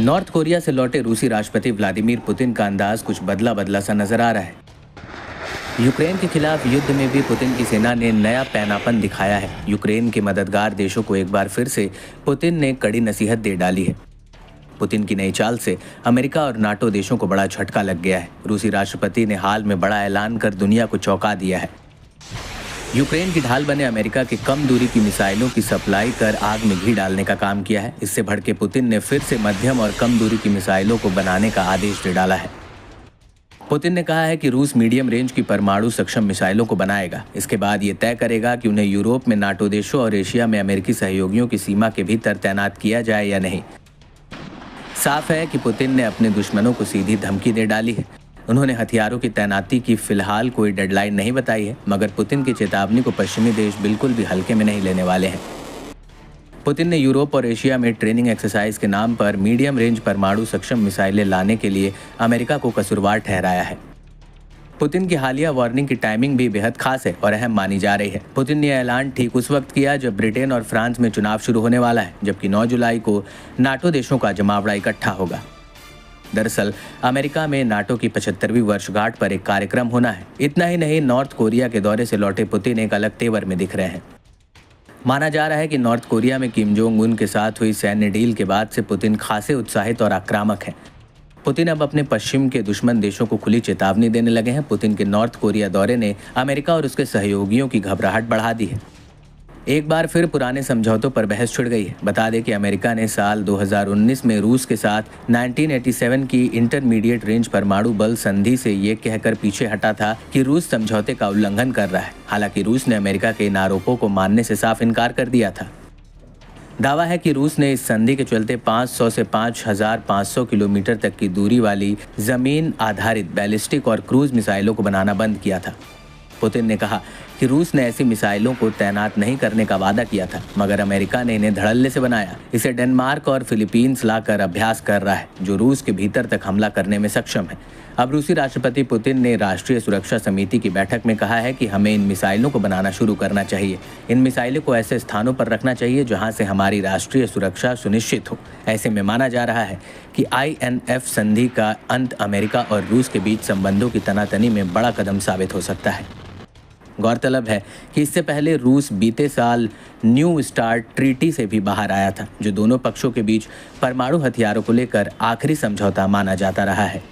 North Korea से लौटे रूसी राष्ट्रपति व्लादिमीर पुतिन का अंदाज कुछ बदला बदला सा नजर आ रहा है। यूक्रेन के खिलाफ युद्ध में भी पुतिन की सेना ने नया पैनापन दिखाया है। यूक्रेन के मददगार देशों को एक बार फिर से पुतिन ने कड़ी नसीहत दे डाली है। पुतिन की नई चाल से अमेरिका और नाटो देशों को बड़ा झटका लग गया है। रूसी राष्ट्रपति ने हाल में बड़ा ऐलान कर दुनिया को चौंका दिया है। यूक्रेन की ढाल बने अमेरिका के कम दूरी की मिसाइलों की सप्लाई कर आग में घी डालने का काम किया है। इससे भड़के पुतिन ने फिर से मध्यम और कम दूरी की मिसाइलों को बनाने का आदेश दे डाला है। पुतिन ने कहा है कि रूस मीडियम रेंज की परमाणु सक्षम मिसाइलों को बनाएगा। इसके बाद ये तय करेगा कि उन्हें यूरोप में नाटो देशों और एशिया में अमेरिकी सहयोगियों की सीमा के भीतर तैनात किया जाए या नहीं। साफ है कि पुतिन ने अपने दुश्मनों को सीधी धमकी दे डाली है। उन्होंने हथियारों की तैनाती की फिलहाल कोई डेडलाइन नहीं बताई है, मगर पुतिन की चेतावनी को पश्चिमी देश बिल्कुल भी हल्के में नहीं लेने वाले हैं। पुतिन ने यूरोप और एशिया में ट्रेनिंग एक्सरसाइज के नाम पर मीडियम रेंज परमाणु सक्षम मिसाइलें लाने के लिए अमेरिका को कसूरवार ठहराया है। पुतिन की हालिया वार्निंग की टाइमिंग भी बेहद खास है और अहम मानी जा रही है। पुतिन ने यह ऐलान ठीक उस वक्त किया जब ब्रिटेन और फ्रांस में चुनाव शुरू होने वाला है, जबकि 9 जुलाई को नाटो देशों का जमावड़ा इकट्ठा होगा। दरअसल अमेरिका में नाटो की 75वीं वर्षगांठ पर एक कार्यक्रम होना है। इतना ही नहीं, नॉर्थ कोरिया के दौरे से लौटे पुतिन एक अलग तेवर में दिख रहे हैं। माना जा रहा है कि नॉर्थ कोरिया में किम जोंग उन के साथ हुई सैन्य डील के बाद से पुतिन खासे उत्साहित और आक्रामक हैं। पुतिन अब अपने पश्चिम के दुश्मन देशों को खुली चेतावनी देने लगे हैं। पुतिन के नॉर्थ कोरिया दौरे ने अमेरिका और उसके सहयोगियों की घबराहट बढ़ा दी है। एक बार फिर पुराने समझौतों पर बहस छिड़ गई है। बता दें कि अमेरिका ने साल 2019 में रूस के साथ 1987 की इंटरमीडिएट रेंज परमाणु बल संधि से ये कहकर पीछे हटा था कि रूस समझौते का उल्लंघन कर रहा है। हालांकि रूस ने अमेरिका के इन आरोपों को मानने से साफ इनकार कर दिया था। दावा है कि रूस ने इस संधि के चलते 500 से 5500 किलोमीटर तक की दूरी वाली जमीन आधारित बैलिस्टिक और क्रूज मिसाइलों को बनाना बंद किया था। पुतिन ने कहा कि रूस ने ऐसी मिसाइलों को तैनात नहीं करने का वादा किया था, मगर अमेरिका ने इन्हें धड़ल्ले से बनाया। इसे डेनमार्क और फिलीपींस लाकर अभ्यास कर रहा है, जो रूस के भीतर तक हमला करने में सक्षम है। अब रूसी राष्ट्रपति पुतिन ने राष्ट्रीय सुरक्षा समिति की बैठक में कहा है कि हमें इन मिसाइलों को बनाना शुरू करना चाहिए। इन मिसाइलों को ऐसे स्थानों पर रखना चाहिए जहां से हमारी राष्ट्रीय सुरक्षा सुनिश्चित हो। ऐसे में माना जा रहा है कि INF संधि का अंत अमेरिका और रूस के बीच संबंधों की तनातनी में बड़ा कदम साबित हो सकता है। गौरतलब है कि इससे पहले रूस बीते साल न्यू स्टार्ट ट्रीटी से भी बाहर आया था, जो दोनों पक्षों के बीच परमाणु हथियारों को लेकर आखिरी समझौता माना जाता रहा है।